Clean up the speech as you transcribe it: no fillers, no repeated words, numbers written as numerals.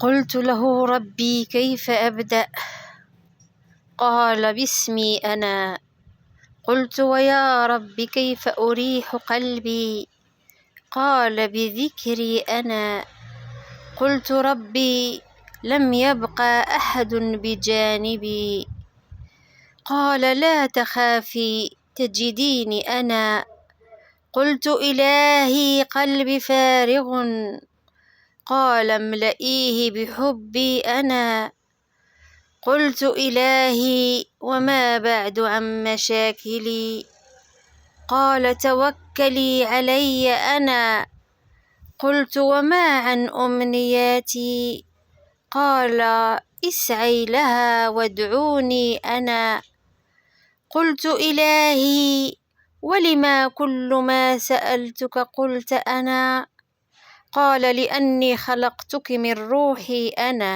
قلت له ربي كيف أبدأ؟ قال باسمي أنا. قلت ويا رب كيف أريح قلبي؟ قال بذكري أنا. قلت ربي لم يبق أحد بجانبي. قال لا تخافي تجديني أنا. قلت إلهي قلبي فارغ. قال املئيه بحبي أنا. قلت إلهي وما بعد عن مشاكلي؟ قال توكلي علي أنا. قلت وما عن أمنياتي؟ قال اسعي لها وادعوني أنا. قلت إلهي ولما كل ما سألتك قلت أنا؟ قال لأني خلقتك من روحي أنا.